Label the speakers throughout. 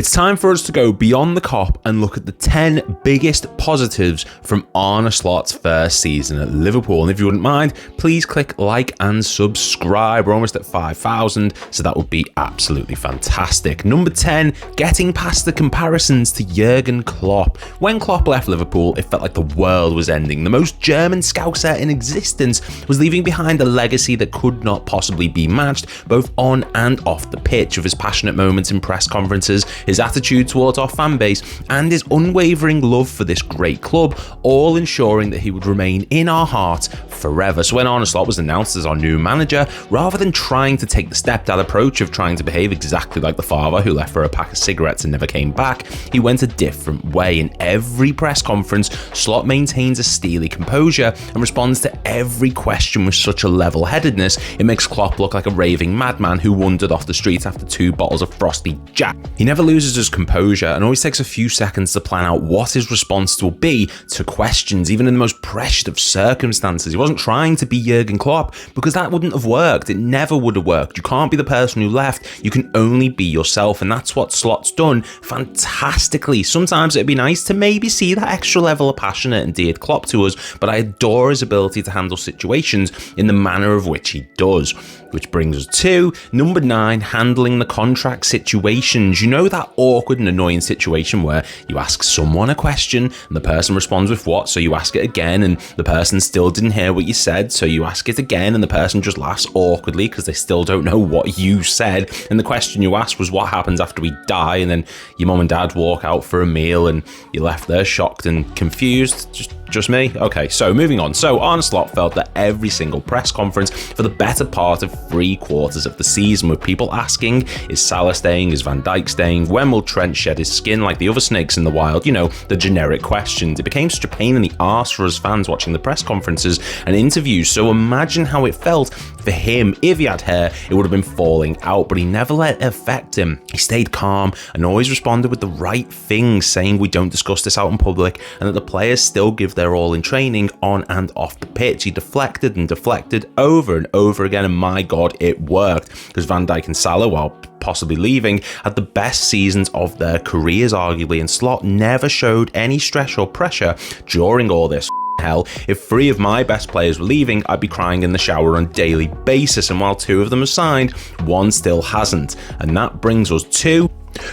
Speaker 1: It's time for us to go beyond the Kop and look at the 10 biggest positives from Arne Slot's first season at Liverpool. And if you wouldn't mind, please click like and subscribe. We're almost at 5,000, so that would be absolutely fantastic. Number 10, getting past the comparisons to Jurgen Klopp. When Klopp left Liverpool, it felt like the world was ending. The most German scouser in existence was leaving behind a legacy that could not possibly be matched, both on and off the pitch, with his passionate moments in press conferences, his attitude towards our fan base, and his unwavering love for this great club, all ensuring that he would remain in our hearts forever. So when Arne Slot was announced as our new manager, rather than trying to take the stepdad approach of trying to behave exactly like the father who left for a pack of cigarettes and never came back, he went a different way. In every press conference, Slot maintains a steely composure and responds to every question with such a level-headedness, it makes Klopp look like a raving madman who wandered off the street after 2 bottles of Frosty Jack. He never loses his composure and always takes a few seconds to plan out what his response will be to questions, even in the most pressured of circumstances. He wasn't trying to be Jurgen Klopp because that wouldn't have worked. It never would have worked. You can't be the person who left. You can only be yourself, and that's what Slot's done fantastically. Sometimes it'd be nice to maybe see that extra level of passionate and dear Klopp to us, but I adore his ability to handle situations in the manner of which he does. Which brings us to number 9, handling the contract situations. You know that awkward and annoying situation where you ask someone a question and the person responds with what, so you ask it again and the person still didn't hear what you said, so you ask it again and the person just laughs awkwardly because they still don't know what you said, and the question you asked was what happens after we die, and then your mum and dad walk out for a meal and you're left there shocked and confused. Just me? Okay, so moving on. So Arne Slot felt that every single press conference for the better part of 3/4 of the season, with people asking, is Salah staying? Is Van Dijk staying? When will Trent shed his skin like the other snakes in the wild? You know, the generic questions. It became such a pain in the arse for us fans watching the press conferences and interviews, so imagine how it felt for him. If he had hair, it would have been falling out, but he never let it affect him. He stayed calm and always responded with the right things, saying we don't discuss this out in public and that the players still give their all in training on and off the pitch. He deflected and deflected over and over again, and my God, it worked, because Van Dijk and Salah, while possibly leaving, had the best seasons of their careers arguably, and Slot never showed any stress or pressure during all this. Hell, if 3 of my best players were leaving, I'd be crying in the shower on a daily basis, and while 2 of them are signed, 1 still hasn't. And that brings us to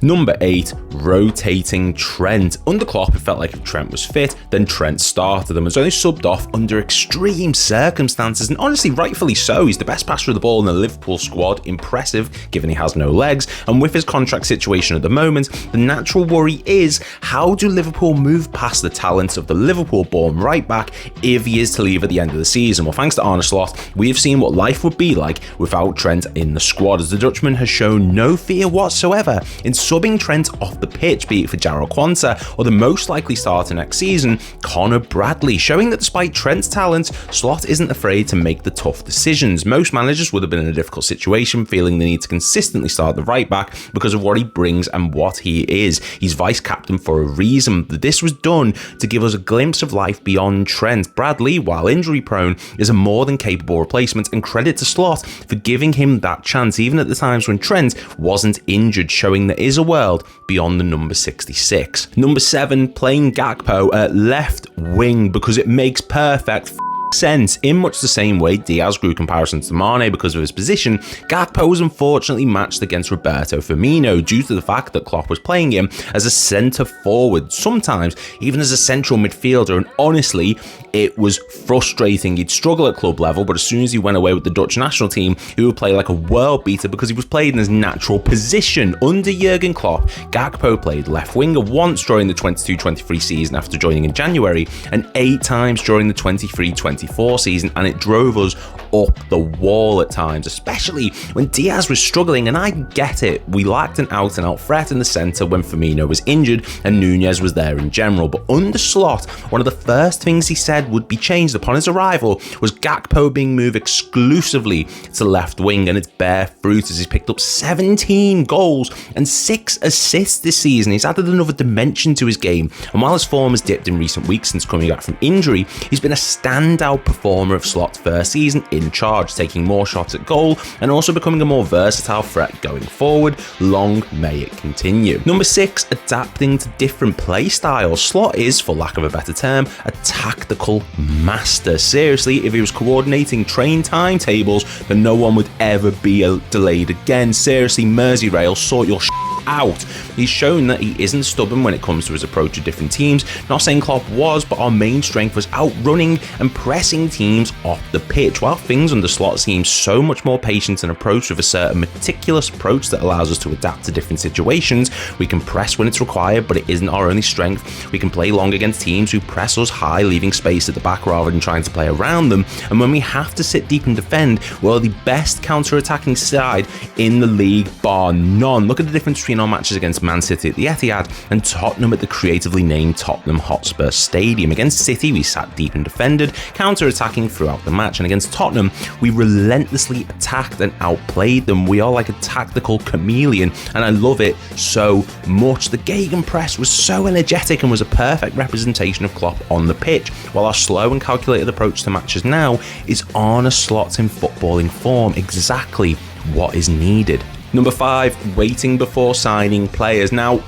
Speaker 1: number 8, rotating Trent. Under Klopp, it felt like if Trent was fit, then Trent started and was only subbed off under extreme circumstances, and honestly, rightfully so. He's the best passer of the ball in the Liverpool squad. Impressive, given he has no legs, and with his contract situation at the moment, the natural worry is, how do Liverpool move past the talents of the Liverpool-born right-back if he is to leave at the end of the season? Well, thanks to Arne Slot, we have seen what life would be like without Trent in the squad, as the Dutchman has shown no fear whatsoever in subbing Trent off the pitch, be it for Jarrell Quansah or the most likely starter next season, Connor Bradley, showing that despite Trent's talent, Slot isn't afraid to make the tough decisions. Most managers would have been in a difficult situation, feeling the need to consistently start the right back because of what he brings and what he is. He's vice captain for a reason. This was done to give us a glimpse of life beyond Trent. Bradley, while injury prone, is a more than capable replacement, and credit to Slot for giving him that chance, even at the times when Trent wasn't injured, showing there is a world beyond the number 66. Number 7, playing Gakpo at left wing because it makes perfect sense. In much the same way Diaz grew comparisons to Mane because of his position, Gakpo was unfortunately matched against Roberto Firmino due to the fact that Klopp was playing him as a centre forward, sometimes even as a central midfielder, and honestly, it was frustrating. He'd struggle at club level, but as soon as he went away with the Dutch national team, he would play like a world beater because he was played in his natural position. Under Jurgen Klopp, Gakpo played left winger once during the 22-23 season after joining in January, and 8 times during the 23-24 season, and it drove us up the wall at times, especially when Diaz was struggling, and I get it. We lacked an out-and-out threat in the centre when Firmino was injured and Nunez was there in general, but under Slot, one of the first things he said would be changed upon his arrival was Gakpo being moved exclusively to left wing, and it's bear fruit as he's picked up 17 goals and 6 assists this season. He's added another dimension to his game, and while his form has dipped in recent weeks since coming back from injury, he's been a standout standout performer of Slot's first season in charge, taking more shots at goal and also becoming a more versatile threat going forward. Long may it continue. Number 6, adapting to different play styles. Slot is, for lack of a better term, a tactical master. Seriously, if he was coordinating train timetables, then no one would ever be delayed again. Seriously, Merseyrail, sort your out. He's shown that he isn't stubborn when it comes to his approach to different teams. Not saying Klopp was, but our main strength was outrunning and pressing teams off the pitch, while things under Slot seem so much more patient and approach with a certain meticulous approach that allows us to adapt to different situations. We can press when it's required, but it isn't our only strength. We can play long against teams who press us high, leaving space at the back rather than trying to play around them. And when we have to sit deep and defend, we're the best counter-attacking side in the league, bar none. Look at the difference between our matches against Man City at the Etihad and Tottenham at the creatively named Tottenham Hotspur Stadium. Against City, we sat deep and defended, counter-attacking throughout the match, and against Tottenham, we relentlessly attacked and outplayed them. We are like a tactical chameleon, and I love it so much. The gegenpress was so energetic and was a perfect representation of Klopp on the pitch, while our slow and calculated approach to matches now is Arne Slot in footballing form, exactly what is needed. Number 5, waiting before signing players. Now,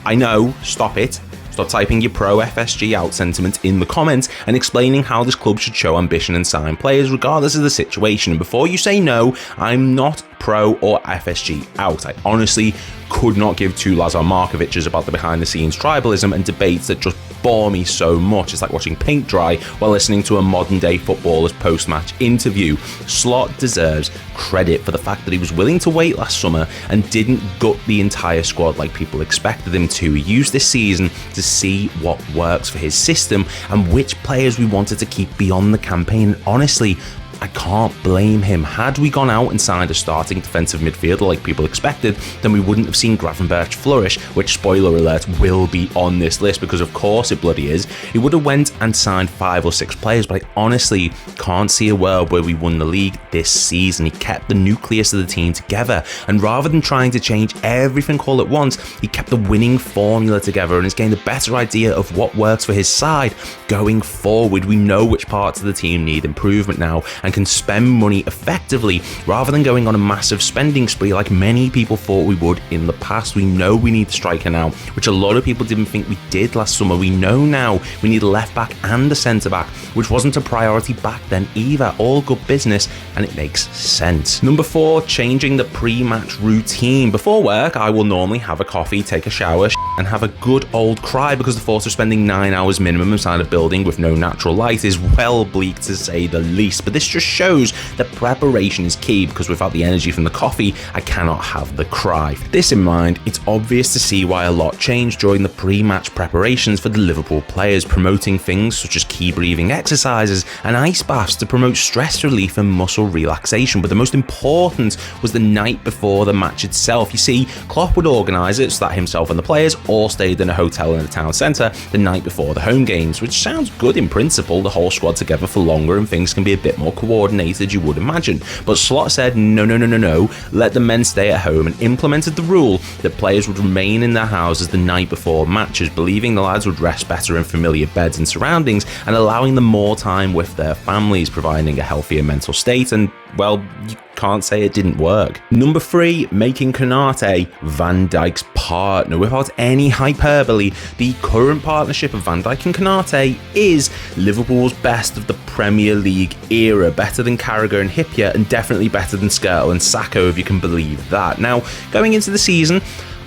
Speaker 1: I know, stop it. Stop typing your pro FSG out sentiment in the comments and explaining how this club should show ambition and sign players regardless of the situation. And before you say no, I'm not pro or FSG out. I honestly could not give two Lazar Markovic's about the behind the scenes tribalism and debates that just bore me so much. It's like watching paint dry while listening to a modern day footballer's post-match interview. Slot deserves credit for the fact that he was willing to wait last summer and didn't gut the entire squad like people expected him to. He used this season to see what works for his system and which players we wanted to keep beyond the campaign. And honestly, I can't blame him. Had we gone out and signed a starting defensive midfielder like people expected, then we wouldn't have seen Gravenberch flourish, which, spoiler alert, will be on this list because of course it bloody is. He would have went and signed 5 or 6 players, but I honestly can't see a world where we won the league this season. He kept the nucleus of the team together, and rather than trying to change everything all at once, he kept the winning formula together and has gained a better idea of what works for his side going forward. We know which parts of the team need improvement now and can spend money effectively rather than going on a massive spending spree like many people thought we would in the past. We know we need a striker now, which a lot of people didn't think we did last summer. We know now we need a left back and a centre back, which wasn't a priority back then either. All good business, and it makes sense. Number 4, changing the pre-match routine. Before work, I will normally have a coffee, take a shower, and have a good old cry because the thought of spending 9 hours minimum inside a building with no natural light is well bleak to say the least. But this just shows that preparation is key, because without the energy from the coffee, I cannot have the cry. This in mind, it's obvious to see why a lot changed during the pre-match preparations for the Liverpool players, promoting things such as key breathing exercises and ice baths to promote stress relief and muscle relaxation. But the most important was the night before the match itself. You see, Klopp would organise it so that himself and the players all stayed in a hotel in the town centre the night before the home games, which sounds good in principle, the whole squad together for longer and things can be a bit more coordinated, you would imagine. But Slot said no, let the men stay at home, and implemented the rule that players would remain in their houses the night before matches, believing the lads would rest better in familiar beds and surroundings and allowing them more time with their families, providing a healthier mental state. And well, you can't say it didn't work. Number 3, making Konate Van Dijk's partner. Without any hyperbole, the current partnership of Van Dijk and Konate is Liverpool's best of the Premier League era, better than Carragher and Hyypiä, and definitely better than Skirtle and Sacco, if you can believe that. Now, going into the season,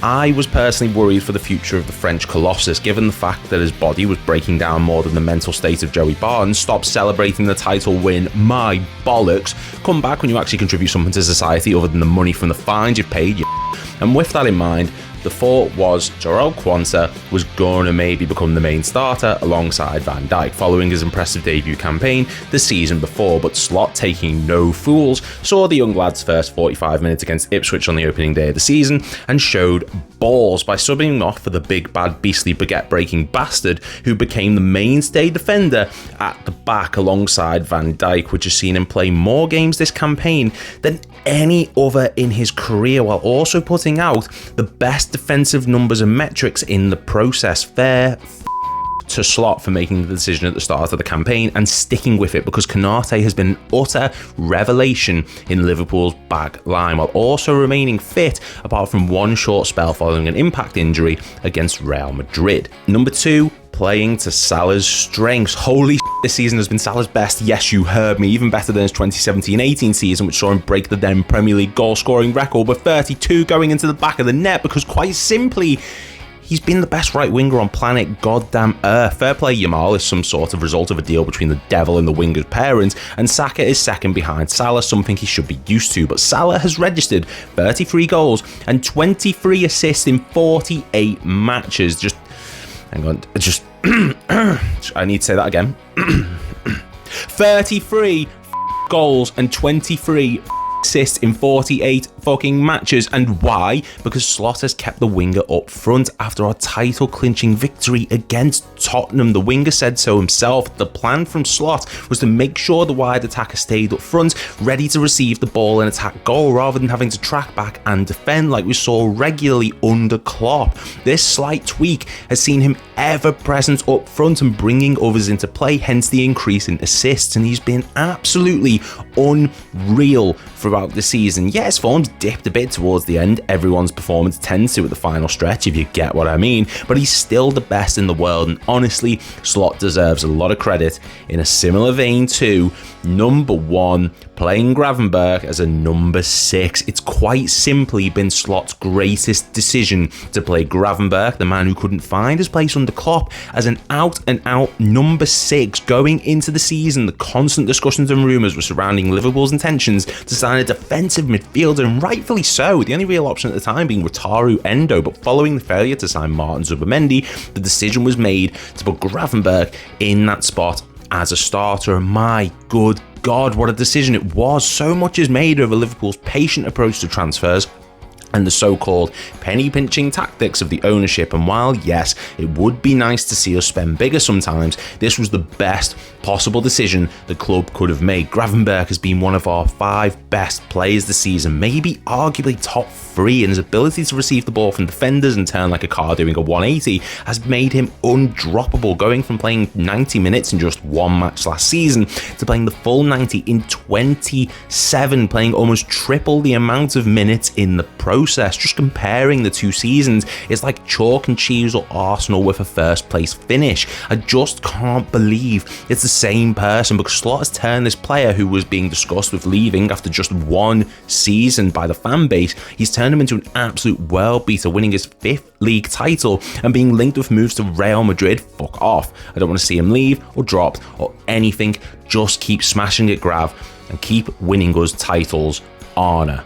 Speaker 1: I was personally worried for the future of the French Colossus, given the fact that his body was breaking down more than the mental state of Joey Barnes. Stop celebrating the title win, my bollocks. Come back when you actually contribute something to society other than the money from the fines you've paid, you. And with that in mind, the thought was Jarell Quansah was going to maybe become the main starter alongside Van Dijk following his impressive debut campaign the season before, but Slot, taking no fools, saw the young lad's first 45 minutes against Ipswich on the opening day of the season and showed balls by subbing him off for the big bad beastly baguette-breaking bastard who became the mainstay defender at the back alongside Van Dijk, which has seen him play more games this campaign than any other in his career, while also putting out the best defensive numbers and metrics in the process. Fair to Slot for making the decision at the start of the campaign and sticking with it, because Konate has been an utter revelation in Liverpool's back line, while also remaining fit apart from one short spell following an impact injury against Real Madrid. Number 2, playing to Salah's strengths. Holy shit, this season has been Salah's best. Yes, you heard me. Even better than his 2017-18 season, which saw him break the then Premier League goal-scoring record with 32 going into the back of the net, because quite simply, he's been the best right winger on planet goddamn Earth. Fair play, Yamal is some sort of result of a deal between the devil and the winger's parents, and Saka is second behind Salah, something he should be used to. But Salah has registered 33 goals and 23 assists in 48 matches. Just, hang on, just, I need to say that again. 33 goals and 23 assists in 48 fucking matches. And why? Because Slot has kept the winger up front after our title clinching victory against Tottenham. The winger said so himself. The plan from Slot was to make sure the wide attacker stayed up front, ready to receive the ball and attack goal, rather than having to track back and defend like we saw regularly under Klopp. This slight tweak has seen him ever present up front and bringing others into play, hence the increase in assists, and he's been absolutely unreal throughout the season. Yes, form's dipped a bit towards the end. Everyone's performance tends to at the final stretch, if you get what I mean, but he's still the best in the world, and honestly, Slot deserves a lot of credit. In a similar vein to number 1, playing Gravenberch as a number 6. It's quite simply been Slot's greatest decision to play Gravenberch, the man who couldn't find his place under Klopp, as an out-and-out number 6. Going into the season, the constant discussions and rumours were surrounding Liverpool's intentions to sign a defensive midfielder, and rightfully so, the only real option at the time being Wataru Endo. But following the failure to sign Martin Zubimendi, the decision was made to put Gravenberch in that spot as a starter. And my good God, what a decision it was. So much is made over Liverpool's patient approach to transfers and the so-called penny-pinching tactics of the ownership. And while, yes, it would be nice to see us spend bigger sometimes, this was the best possible decision the club could have made. Gravenberch has been one of our 5 best players this season, maybe arguably top 3, and his ability to receive the ball from defenders and turn like a car doing a 180 has made him undroppable, going from playing 90 minutes in just 1 match last season to playing the full 90 in 27, playing almost triple the amount of minutes in the process. Just comparing the 2 seasons is like chalk and cheese or Arsenal with a first place finish. I just can't believe it's the same person, because Slot has turned this player who was being discussed with leaving after just 1 season by the fan base, he's turned him into an absolute world beater, winning his 5th league title and being linked with moves to Real Madrid. Fuck off. I don't want to see him leave or dropped or anything. Just keep smashing it, Grav, and keep winning us titles, Arne.